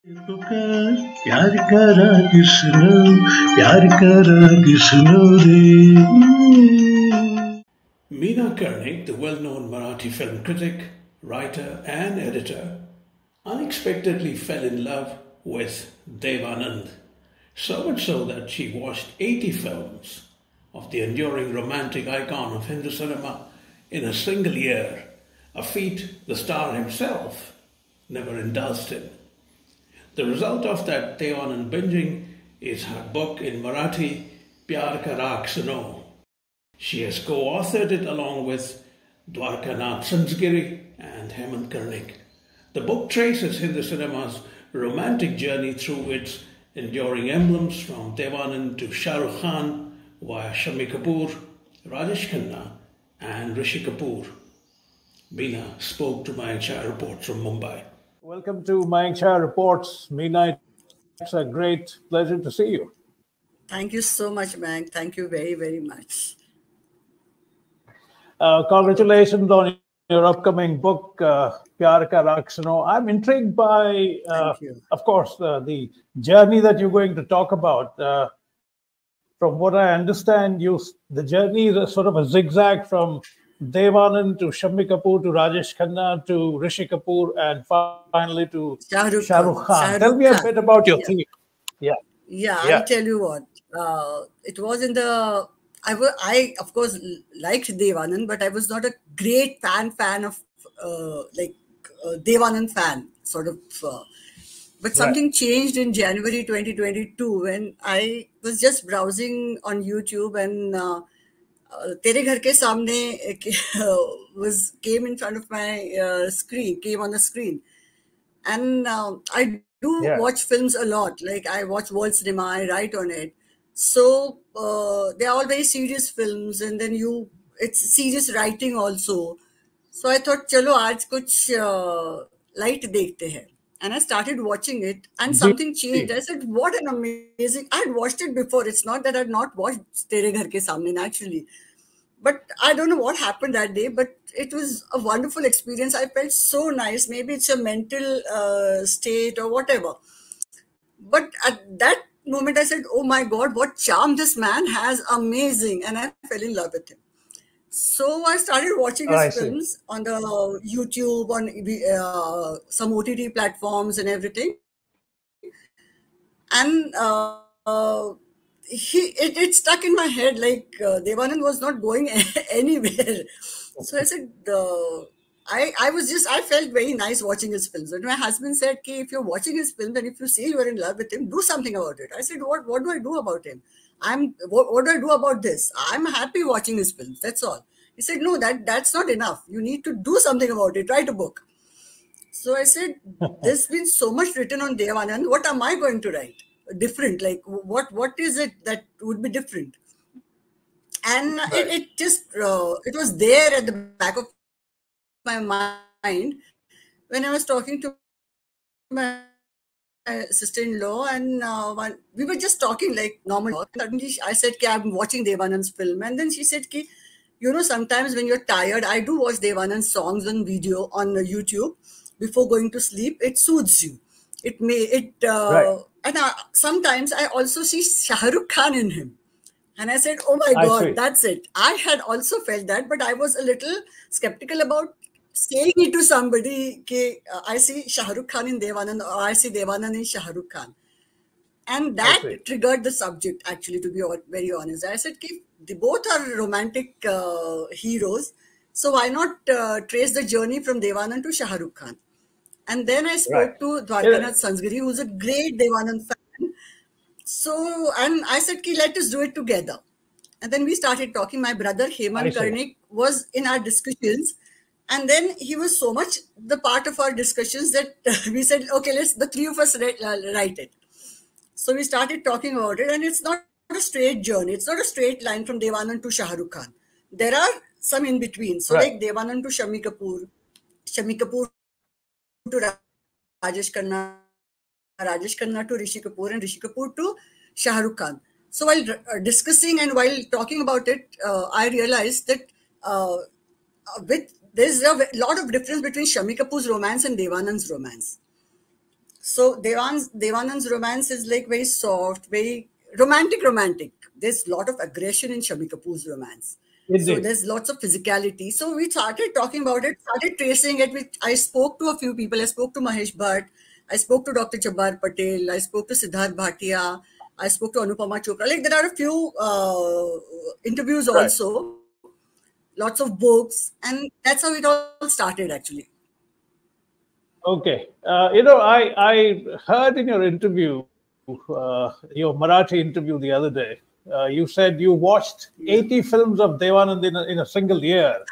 पुकार प्यार का राग सुनो, प्यार का राग सुनो रे। Meena Karnik, the well-known Marathi film critic, writer and editor, unexpectedly fell in love with Dev Anand, so much so that she watched 80 films of the enduring romantic icon of Hindu cinema in a single year, a feat the star himself never indulged in. The result of that Dev Anand binging is her book in Marathi, Pyar Ka Raag Suno. She has co-authored it along with Dwarkanath Sansgiri and Hemant Karnik. The book traces Hindi cinema's romantic journey through its enduring emblems from Dev Anand to Shah Rukh Khan via Shammi Kapoor, Rajesh Khanna and Rishi Kapoor. Meena spoke to Mayank Shah Reports from Mumbai. Welcome to Mayank Shah Reports. Meena, it's a great pleasure to see you. Thank you so much, Mayank. Thank you very, very much. Congratulations on your upcoming book, Pyar Ka Raag Suno. I'm intrigued by, of course, the journey that you're going to talk about. From what I understand, the journey is sort of a zigzag from Dev Anand to Shammi Kapoor to Rajesh Khanna to Rishi Kapoor and finally to Shah Rukh Khan. Tell me a bit about your theme. Yeah, I'll tell you what. It was in the... I of course liked Dev Anand, but I was not a great fan of Dev Anand fan sort of. But something changed in January 2022 when I was just browsing on YouTube and Tere Ghar Ke Samne came in front of my screen, came on the screen, and I do watch films a lot. Like I watch World Cinema, I write on it. So they're all very serious films, and then it's serious writing also. So I thought, chalo, aaj kuch light dekhte hai. And I started watching it, and something changed. I said, what an amazing... I had watched it before. It's not that I had not watched Tere Ghar Ke Samne, naturally. But I don't know what happened that day, but it was a wonderful experience. I felt so nice. Maybe it's a mental state or whatever. But at that moment, I said, oh my God, what charm this man has. Amazing. And I fell in love with him. So I started watching his films on the YouTube, on some OTT platforms and everything. And it stuck in my head, like Dev Anand was not going anywhere. So I said, I felt very nice watching his films. And my husband said, okay, if you're watching his films and if you say you're in love with him, do something about it. I said, what do I do about him? What do I do about this? I'm happy watching his films. That's all. He said, no, that's not enough. You need to do something about it. Write a book. So I said, there's been so much written on Dev Anand. What am I going to write? Different. Like what is it that would be different? And it was there at the back of my mind when I was talking to my sister-in-law, and we were just talking like normal. Suddenly I said, I'm watching Dev Anand's film, and then she said, sometimes when you're tired, I do watch Dev Anand's songs on video on YouTube before going to sleep. It soothes you. And sometimes I also see Shah Rukh Khan in him. And I said, oh my God, that's it. I had also felt that, but I was a little skeptical about saying it to somebody, I see Shah Rukh Khan in Dev Anand, or I see Dev Anand in Shah Rukh Khan. And that triggered the subject, actually, to be very honest. I said, they both are romantic heroes. So why not trace the journey from Dev Anand to Shah Rukh Khan? And then I spoke to Dwarkanath Sansgiri, who's a great Dev Anand fan. So, and I said, let us do it together. And then we started talking. My brother, Hemant Karnik, was in our discussions. And then he was so much the part of our discussions that we said, okay, the three of us write it. So we started talking about it. And it's not a straight journey. It's not a straight line from Dev Anand to Shah Rukh Khan. There are some in between. So like Dev Anand to Shammi Kapoor to Rajesh Khanna to Rishi Kapoor, and Rishi Kapoor to Shah Rukh Khan. So while discussing and while talking about it, I realized that there's a lot of difference between Shammi Kapoor's romance and Dev Anand's romance. So Devanand's romance is like very soft, very romantic. There's a lot of aggression in Shammi Kapoor's romance. So there's lots of physicality. So we started talking about it, started tracing it. I spoke to a few people. I spoke to Mahesh Bhatt. I spoke to Dr. Jabbar Patel. I spoke to Siddharth Bhatia. I spoke to Anupama Chopra. Like there are a few interviews also, lots of books, and that's how it all started actually. Okay. I heard in your interview, your Marathi interview the other day, you said you watched 80 films of Devanand in a single year.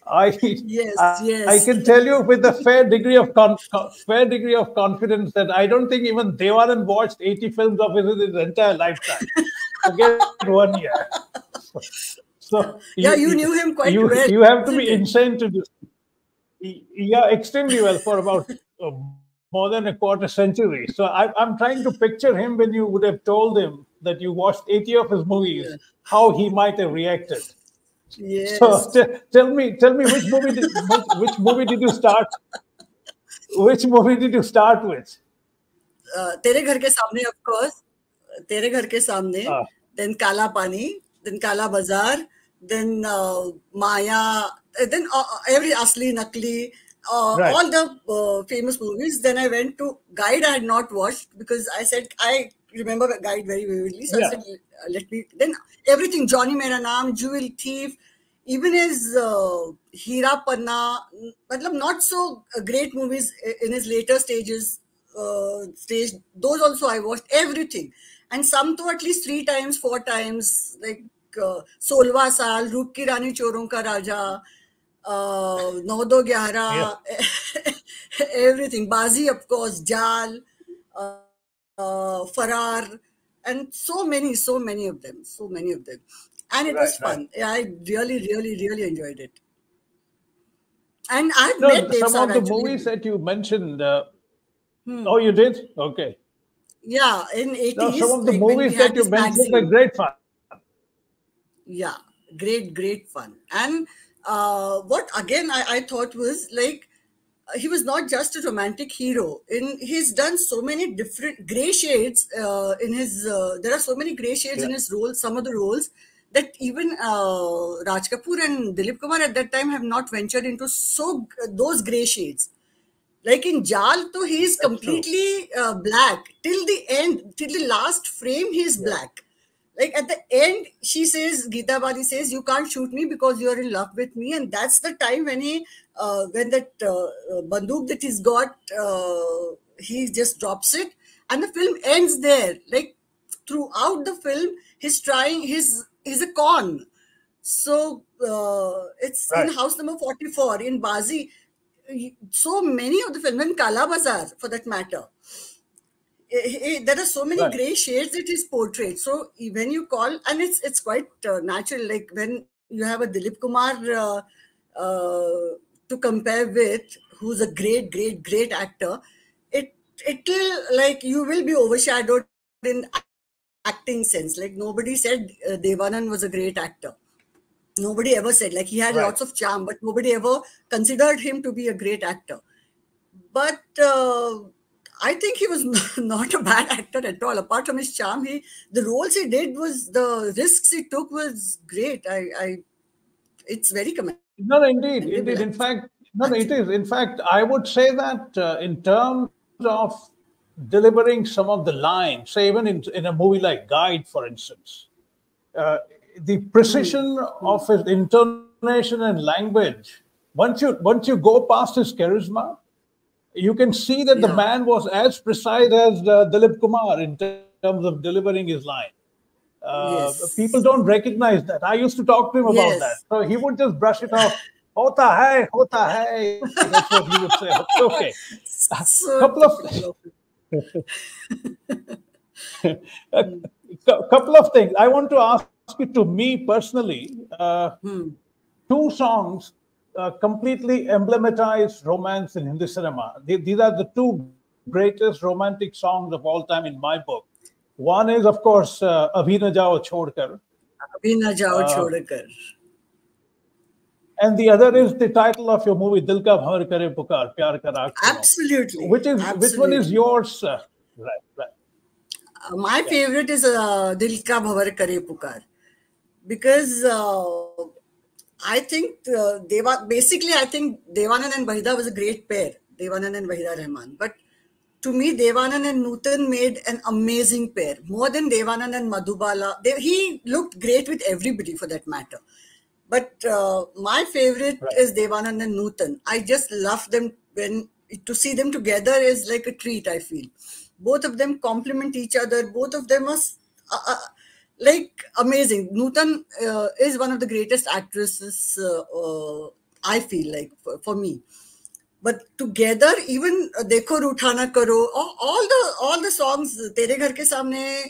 Yes. I can tell you with a fair degree of confidence that I don't think even Devanand watched 80 films of his in his entire lifetime. Forget 1 year. So you knew him quite well. You have to be insane to do. Yeah, extremely well for about more than a quarter century. So I'm trying to picture him when you would have told him that you watched 80 of his movies, how he might have reacted. Yes. So tell me which movie did you start? Which movie did you start with? Tere Ghar Ke Samne, of course. Tere Ghar Ke Samne. Then Kala Pani. Then Kala Bazaar. Then Maya. Then every Asli Nakli. All the famous movies. Then I went to Guide. I had not watched because I said I remember Guide very vividly. So I said, let me. Then everything. Johnny Mera Naam, Jewel Thief, even his Hira Panna. Not so great movies in his later stages. Those also I watched everything, and some to at least 3 times, 4 times. Like 16 Saal, Roop Ki Rani, Choron Ka Raja. 9-2-11, everything. Bazi, of course, Jal, Farar, and so many of them. And it was fun. I really enjoyed it. And I've met Dev some of the actually. movies that you mentioned. Oh, you did? Okay. Yeah, in 80s. No, some of the movies that you mentioned were great fun. Yeah, great fun. And what again I thought was like he was not just a romantic hero. He's done so many different gray shades in his. There are so many gray shades in his roles. Some of the roles that even Raj Kapoor and Dilip Kumar at that time have not ventured into those gray shades. Like in Jal, though he is completely black till the end, till the last frame. He's black. Like at the end, Geeta Bali says, you can't shoot me because you're in love with me. And that's the time when when that banduk that he's got, he just drops it. And the film ends there. Like throughout the film, he's a con. So it's in house number 44 in Bazi. So many of the films, in Kala Bazaar for that matter. There are so many gray shades that is portrayed. So when you call, and it's quite natural, like when you have a Dilip Kumar to compare with, who's a great actor, it will, like, you will be overshadowed in acting sense. Like nobody said Devanand was a great actor. Nobody ever said, like, he had lots of charm, but nobody ever considered him to be a great actor. But I think he was not a bad actor at all. Apart from his charm, the roles he did the risks he took was great. It's very commendable. No, indeed. In fact, it is. In fact, I would say that in terms of delivering some of the lines, say even in a movie like Guide, for instance, the precision of his intonation and language. Once you go past his charisma, you can see that the man was as precise as Dilip Kumar in terms of delivering his line. People don't recognize that. I used to talk to him about that. So he would just brush it off. Hota hai, hota hai. That's what he would say. Okay. A couple of things. I want to ask you, to me personally, 2 songs completely emblematize romance in Hindi cinema. These are the 2 greatest romantic songs of all time in my book. One is, of course, Abhi Na Jao Chhodkar. Abhi Na Jao Chhodkar. And the other is the title of your movie, Dil Ka Bhavar Kare Pukar, Pyar Ka Raag Suno. Absolutely. Which one is yours? Right. My favorite is Dil Ka Bhavar Kare Pukar, because I think I think Devanand and Wahida was a great pair, Devanand and Wahida Rehman. But to me, Devanand and Nutan made an amazing pair, more than Devanand and Madhubala. He looked great with everybody, for that matter. But my favorite is Devanand and Nutan. I just love them. To see them together is like a treat, I feel. Both of them complement each other. Both of them are like amazing. Nutan is one of the greatest actresses, I feel like, for me. But together, even Dekho Rootha Na Karo, all the songs, Tere Ghar Ke Samne,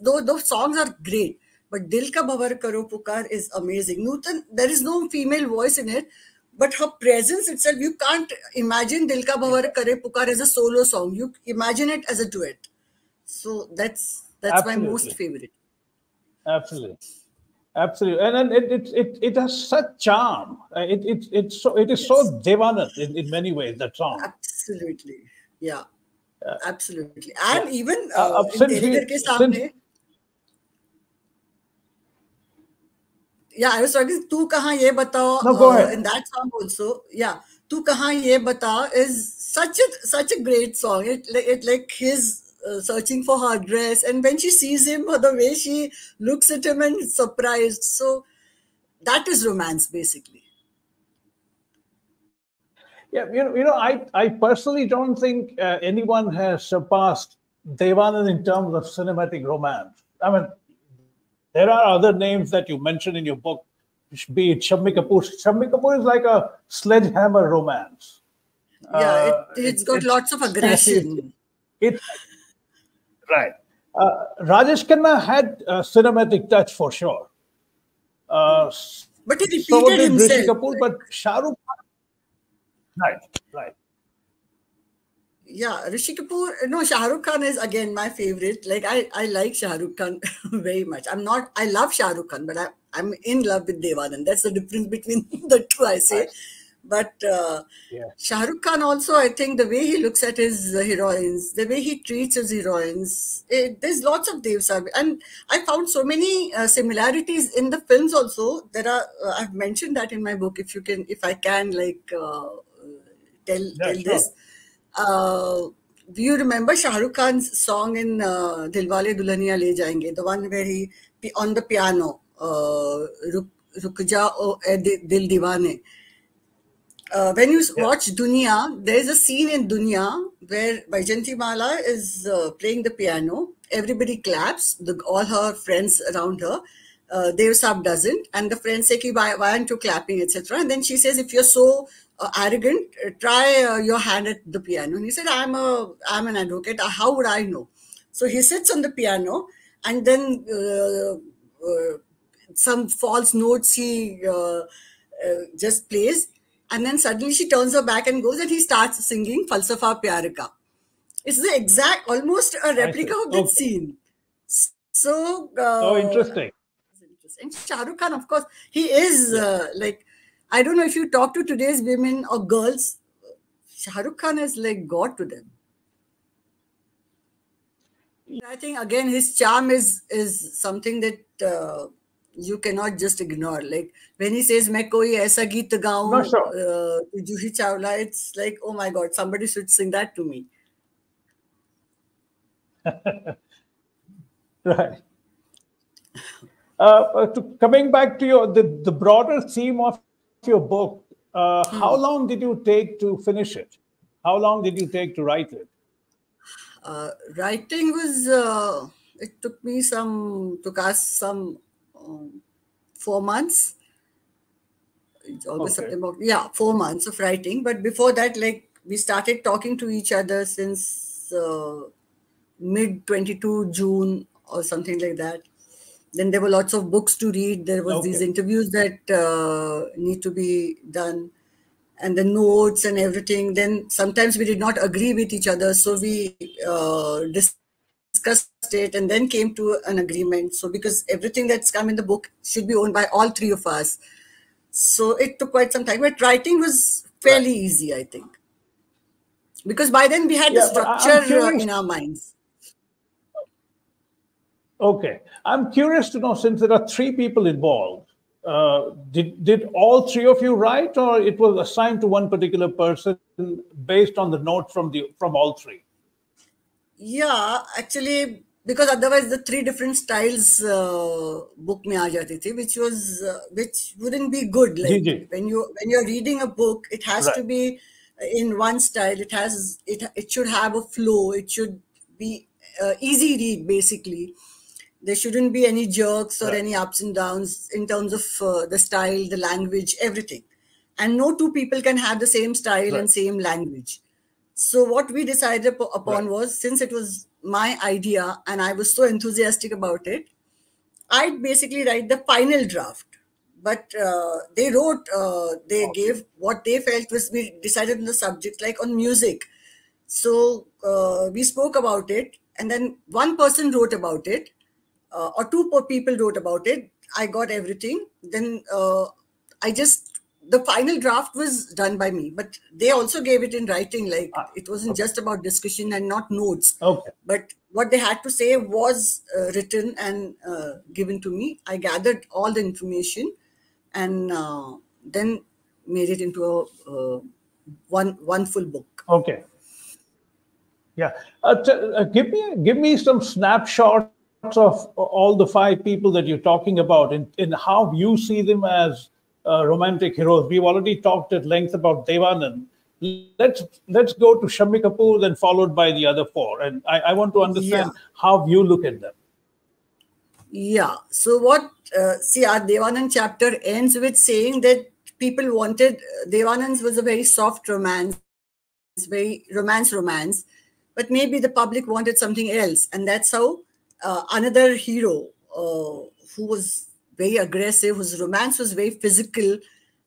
those songs are great. But Dil Ka Bhavar Karo Pukar is amazing. Nutan, there is no female voice in it, but her presence itself, you can't imagine Dil Ka Bhavar Kare Pukar as a solo song. You imagine it as a duet. So that's my most favorite. Absolutely. And it has such charm. It is so Devanand in many ways, that song. Absolutely. Yeah. Absolutely. And even in Tere Ghar Ke Samne, I was talking, Tu Kahan Ye Batao, go ahead. In that song also. Yeah. Tu Kahan Ye Bata is such a great song. It like his searching for her dress, and when she sees him, the way she looks at him and is surprised. So that is romance, basically. Yeah, I personally don't think anyone has surpassed Devanand in terms of cinematic romance. I mean, there are other names that you mentioned in your book, be it Shammi Kapoor. Shammi Kapoor is like a sledgehammer romance. Yeah, it's got lots of aggression. Right. Rajesh Khanna had a cinematic touch for sure. But he repeated himself. Rishi Kapoor, but Shah Rukh Khan. Right. Yeah, Rishi Kapoor. No, Shah Rukh Khan is again my favorite. Like I like Shah Rukh Khan very much. I love Shah Rukh Khan, but I'm in love with Devanand. That's the difference between the two, I say. But Shah Rukh Khan also, I think the way he looks at his heroines, the way he treats his heroines, there's lots of Dev Saab. And I found so many similarities in the films also. There are, I've mentioned that in my book, if I can tell this. Do you remember Shah Rukh Khan's song in Dilwale Dulhaniya Le Jayenge, the one where he, on the piano, Ruk Ja O Dil Diwane. When you watch Dunya, there is a scene in Dunya where Baijanti Mala is playing the piano. Everybody claps, all her friends around her. Dev Saab doesn't. And the friends say, why aren't you clapping, etc. And then she says, if you're so arrogant, try your hand at the piano. And he said, I'm an advocate. How would I know? So he sits on the piano, and then some false notes he just plays. And then suddenly she turns her back and goes, and he starts singing Falsafa Pyar Ka. It's the exact, almost a replica of that scene. So interesting. And Shah Rukh Khan, of course, he is I don't know if you talk to today's women or girls, Shah Rukh Khan is like God to them. I think again his charm is something that you cannot just ignore. Like when he says "Main koi aisa geet gaun to Juhi Chawla," it's like, oh my God, somebody should sing that to me. Right. Coming back to the broader theme of your book, how long did you take to finish it? How long did you take to write it? Writing was it took us some 4 months. August, September, 4 months of writing. But before that, like we started talking to each other since mid-22 June or something like that. Then there were lots of books to read. There was these interviews that need to be done, and the notes and everything. Then sometimes we did not agree with each other, so we discussed it and then came to an agreement. So because everything that's come in the book should be owned by all three of us, So it took quite some time, but writing was fairly easy, I think, because by then we had the structure in our minds. Okay, I'm curious to know, since there are 3 people involved, did all 3 of you write, or it was assigned to one particular person based on the notes from all 3? Yeah, actually, because otherwise the 3 different styles book mein aa jati thi, which wouldn't be good. Like when you're reading a book, it has to be in one style. It should have a flow. It should be easy read, basically. There shouldn't be any jerks or any ups and downs in terms of the style, the language, everything. And no 2 people can have the same style and same language. So what we decided upon was, since it was my idea and I was so enthusiastic about it, I'd basically write the final draft. But they gave what they felt was, we decided on the subject, like on music. So we spoke about it, and then one person wrote about it, or 2 people wrote about it. I got everything. Then the final draft was done by me, but they also gave it in writing. Like it wasn't just about discussion and not notes. Okay. But what they had to say was written and given to me. I gathered all the information and then made it into a one full book. Okay. Yeah. Give me some snapshots of all the 5 people that you're talking about in how you see them as romantic heroes. We've already talked at length about Devanand. Let's go to Shammi Kapoor, then followed by the other 4. And I want to understand how you look at them. Yeah. So what, see, our Devanand chapter ends with saying that people wanted, Devanand's was a very soft romance, very romance, but maybe the public wanted something else. And that's how another hero who was very aggressive, whose romance was very physical,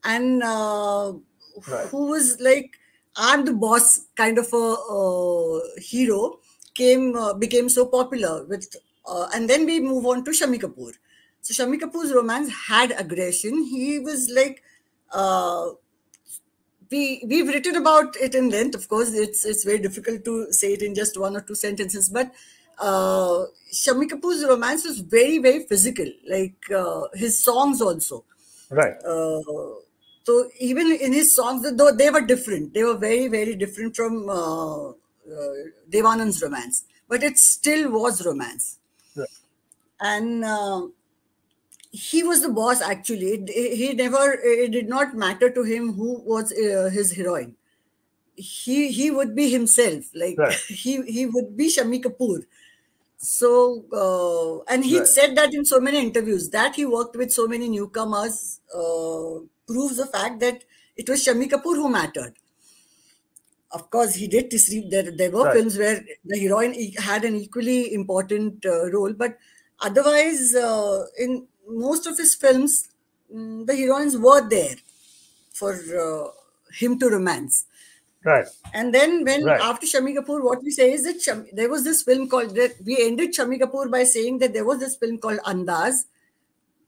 and who was like, I'm the boss kind of a hero, became so popular with, and then we move on to Shammi Kapoor. So Shammi Kapoor's romance had aggression. He was like, we've written about it in length. Of course, it's very difficult to say it in just 1 or 2 sentences, but Shammi Kapoor's romance was very, very physical, like his songs also. Right. So even in his songs, though they were different, they were very, very different from Devanand's romance, but it still was romance. Right. And he was the boss, actually. It did not matter to him who was his heroine. He would be himself, like he would be Shammi Kapoor. So, and he said that in so many interviews, that he worked with so many newcomers, proves the fact that it was Shammi Kapoor who mattered. Of course, he did receive, there were films where the heroine had an equally important role, but otherwise, in most of his films, the heroines were there for him to romance. Right. And then after Shammi Kapoor, what we say is that there was this film called, we ended Shammi Kapoor by saying that there was this film called Andaz,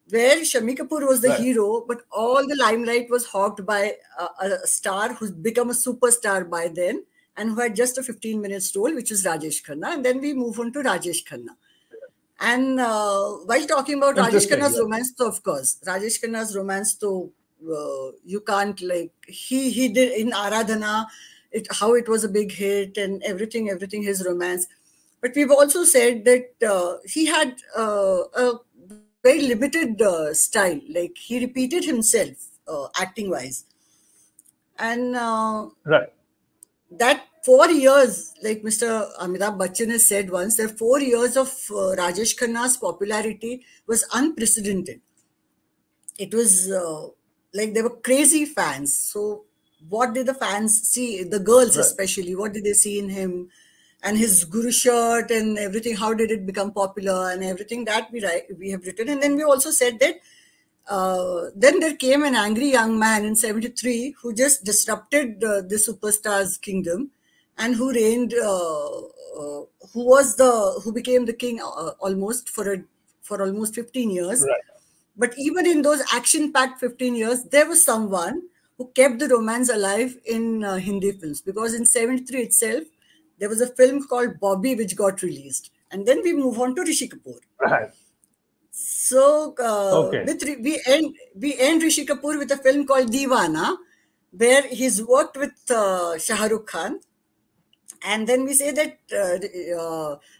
where Shammi Kapoor was the hero, but all the limelight was hogged by a star who's become a superstar by then, and who had just a 15-minute role, which was Rajesh Khanna. And then we move on to Rajesh Khanna. And while talking about Rajesh Khanna's romance, though, of course, Rajesh Khanna's romance, though, you can't, like, he did in Aradhana, how it was a big hit and everything, his romance. But we've also said that he had a very limited style, like he repeated himself acting wise. And that 4 years, like Mr. Amitabh Bachchan has said once, that 4 years of Rajesh Khanna's popularity was unprecedented. It was like they were crazy fans. So what did the fans see, the girls especially, what did they see in him? And his guru shirt and everything, how did it become popular and everything that we have written. And then we also said that then there came an angry young man in 73 who just disrupted the superstar's kingdom, and who reigned, who became the king almost for almost 15 years. But even in those action-packed 15 years, there was someone who kept the romance alive in Hindi films. Because in 73 itself, there was a film called Bobby which got released. And then we move on to Rishi Kapoor. Right. So Okay. we end Rishi Kapoor with a film called Deewana, where he's worked with Shah Rukh Khan. And then we say that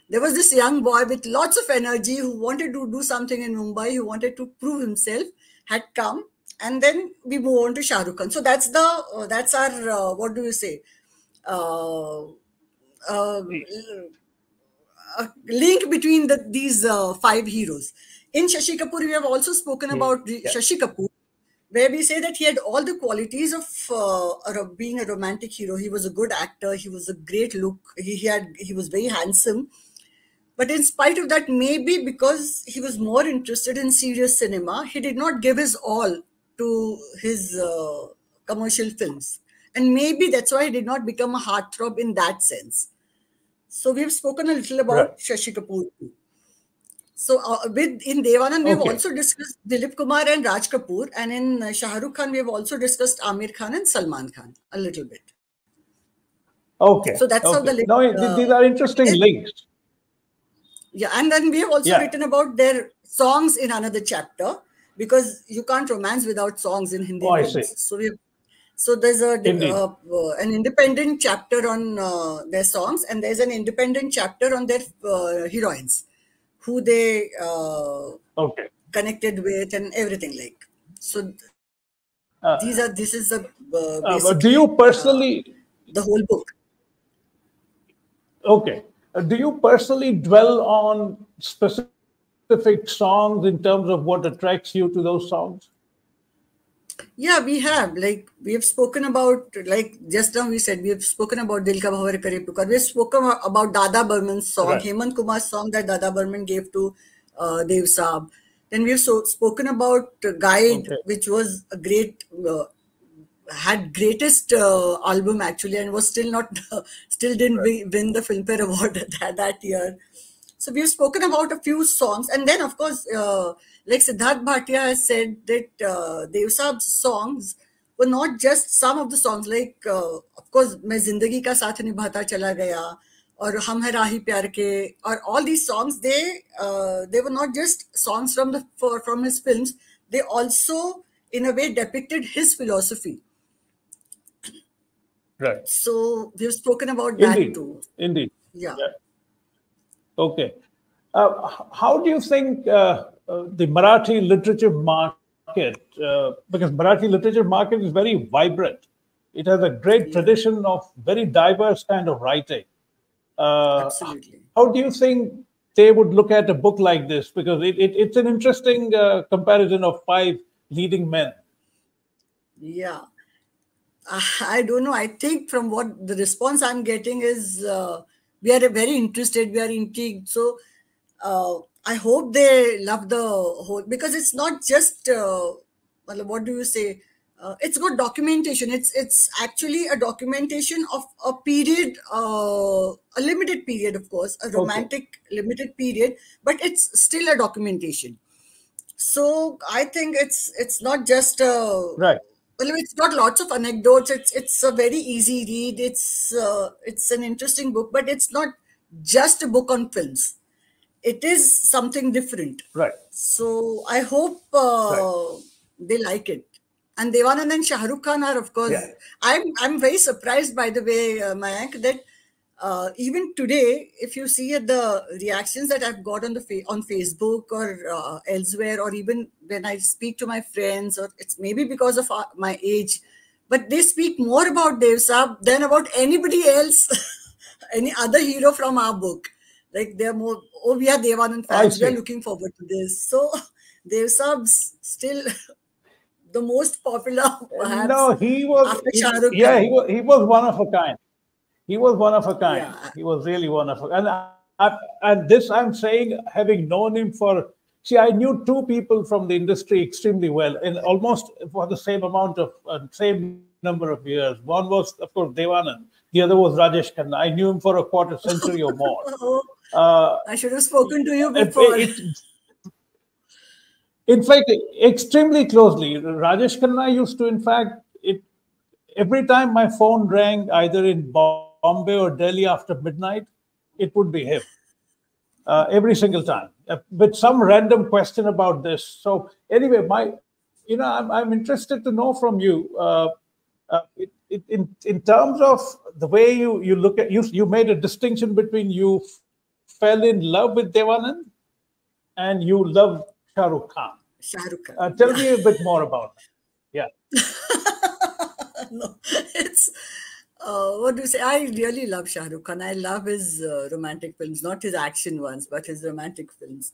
there was this young boy with lots of energy who wanted to do something in Mumbai, who wanted to prove himself, had come. And then we move on to Shah Rukh Khan. So that's our, what do you say? A link between these 5 heroes. In Shashi Kapoor, we have also spoken about Shashi Kapoor, where we say that he had all the qualities of being a romantic hero. He was a good actor. He was a great look. He was very handsome. But in spite of that, maybe because he was more interested in serious cinema, he did not give his all to his commercial films. And maybe that's why he did not become a heartthrob in that sense. So we've spoken a little about Shashi Kapoor too. So in Devanand, we've also discussed Dilip Kumar and Raj Kapoor. And in Shah Rukh Khan, we've also discussed Amir Khan and Salman Khan a little bit. Okay. So that's how the link. No, these are interesting links. Yeah, and then we have also written about their songs in another chapter, because you can't romance without songs in Hindi films. So there's an independent chapter on their songs, and there's an independent chapter on their heroines, who they connected with and everything like. So this is the do you personally the whole book. Okay. Do you personally dwell on specific songs in terms of what attracts you to those songs? Yeah, we have. Like, we have spoken about, like just now we said, we have spoken about Dil Ka Bhavar Kare Pukar. We have spoken about Dada Burman's song, Hemant Kumar's song that Dada Burman gave to Dev Saab. Then we have spoken about Guide, which was a great, had greatest album actually, and was still didn't win the Filmfare Award that year. So we have spoken about a few songs, and then of course, like Siddharth Bhatia has said that Dev Saab's songs were not just some of the songs. Like of course, Main Zindagi Ka Saath Nibhata Chala Gaya, or Hum Hai Rahi Pyar Ke, or all these songs. They were not just songs from his films. They also, in a way, depicted his philosophy. Right. So we've spoken about that too. Indeed. Yeah. Okay. How do you think the Marathi literature market, because Marathi literature market is very vibrant. It has a great tradition of very diverse kind of writing. Absolutely. How do you think they would look at a book like this? Because it's an interesting comparison of 5 leading men. Yeah. I don't know. I think from what the response I'm getting is we are very interested, we are intrigued. So I hope they love the whole, because it's not just, what do you say? It's got documentation. It's actually a documentation of a period, a limited period, of course, a romantic limited period, but it's still a documentation. So I think it's not just right. Well, it's got lots of anecdotes. It's a very easy read. It's an interesting book, but it's not just a book on films. It is something different. Right. So I hope they like it. And Devanand and Shah Rukh Khan are, of course. Yeah. I'm very surprised, by the way, Mayank, that even today, if you see the reactions that I've got on Facebook or elsewhere, or even when I speak to my friends, or it's maybe because of my age, but they speak more about Dev Saab than about anybody else, any other hero from our book. Like they're more, we are Devanand fans, we are looking forward to this. So Dev Saab's still the most popular, perhaps. No, he was. He was one of a kind. He was one of a kind. Yeah. He was really one of a kind. And this I'm saying, having known him I knew 2 people from the industry extremely well, and almost for the same same number of years. One was, of course, Devanand. The other was Rajesh Khanna. I knew him for a quarter century or more. I should have spoken to you before. In fact, extremely closely. Rajesh Khanna used to, in fact, every time my phone rang, either in Bombay or Delhi after midnight, it would be him. Every single time, with some random question about this. So anyway, I'm interested to know from you. In terms of the way you look at you made a distinction between you fell in love with Devanand and you love Shah Rukh Khan. Shah Rukh Khan. Tell me a bit more about that. Yeah. No, it's what do you say? I really love Shah Rukh Khan. I love his romantic films, not his action ones, but his romantic films.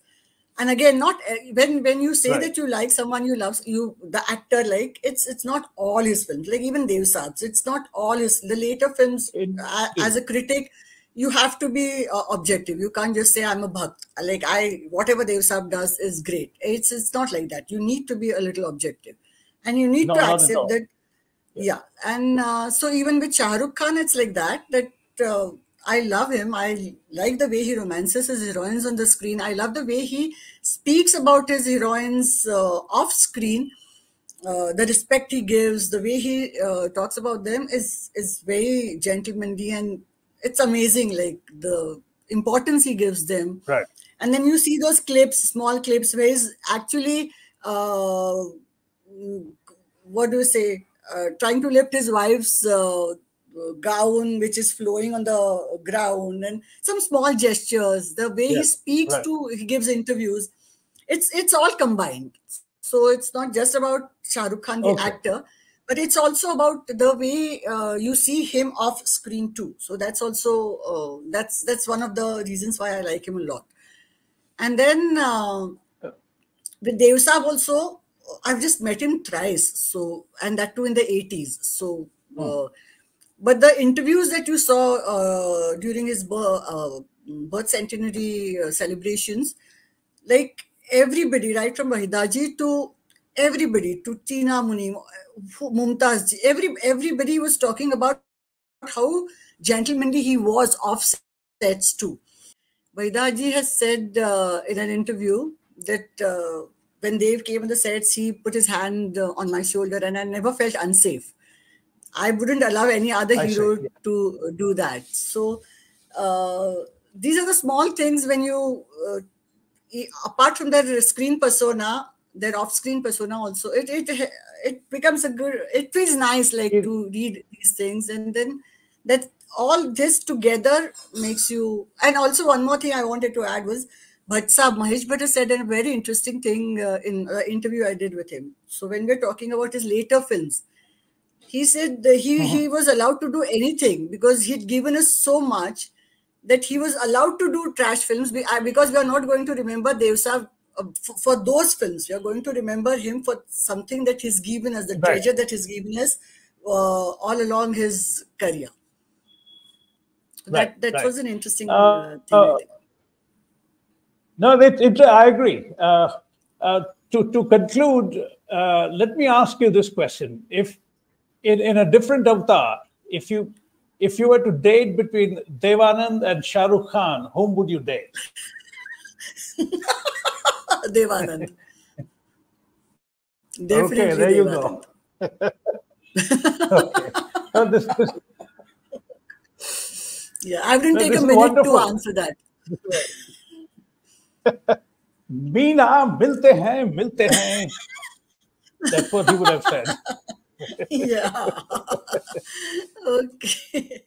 And again, not when you say that you like someone, you love the actor, like it's not all his films. Like even Dev Saab's, it's not all the later films. As a critic, you have to be objective. You can't just say I'm a bhakt. Like whatever Dev Saab does is great. It's not like that. You need to be a little objective, and you need to accept that. Yeah, and so even with Shah Rukh Khan, it's like that. I love him. I like the way he romances his heroines on the screen. I love the way he speaks about his heroines off screen. The respect he gives, the way he talks about them is very gentlemanly, and it's amazing. Like the importance he gives them. Right. And then you see those clips, small clips, where he's actually what do you say? Trying to lift his wife's gown, which is flowing on the ground, and some small gestures, the way he speaks he gives interviews, it's all combined. So it's not just about Shah Rukh Khan, the actor, but it's also about the way you see him off screen too. So that's also that's one of the reasons why I like him a lot. And then with Dev Saab also, I've just met him thrice. So, and that too in the 80s. So, but the interviews that you saw during his birth centenary celebrations, like everybody, right from Wahidaji to everybody, to Tina Munim, Mumtaz, everybody was talking about how gentlemanly he was off sets too. Wahidaji has said in an interview that when Dev came on the sets, he put his hand on my shoulder, and I never felt unsafe. I wouldn't allow any other hero to do that. So these are the small things when you, apart from their screen persona, their off-screen persona also, it becomes a good, it feels nice like to read these things, and then that all this together makes you. And also one more thing I wanted to add was, Bhatt Saab, Mahesh Bhatt has said a very interesting thing in an interview I did with him. So when we're talking about his later films, he said he was allowed to do anything because he'd given us so much that he was allowed to do trash films because we are not going to remember Dev Saab for those films. We are going to remember him for something that he's given us, the treasure that he's given us all along his career. That was an interesting thing. No, I agree. To conclude, let me ask you this question: if in a different avatar, if you were to date between Devanand and Shah Rukh Khan, whom would you date? Devanand. Definitely. Okay, there Devanand. You go. Okay. Yeah, I wouldn't take a minute to answer that. Meena, milte hain. That's what he would have said. Yeah. Okay.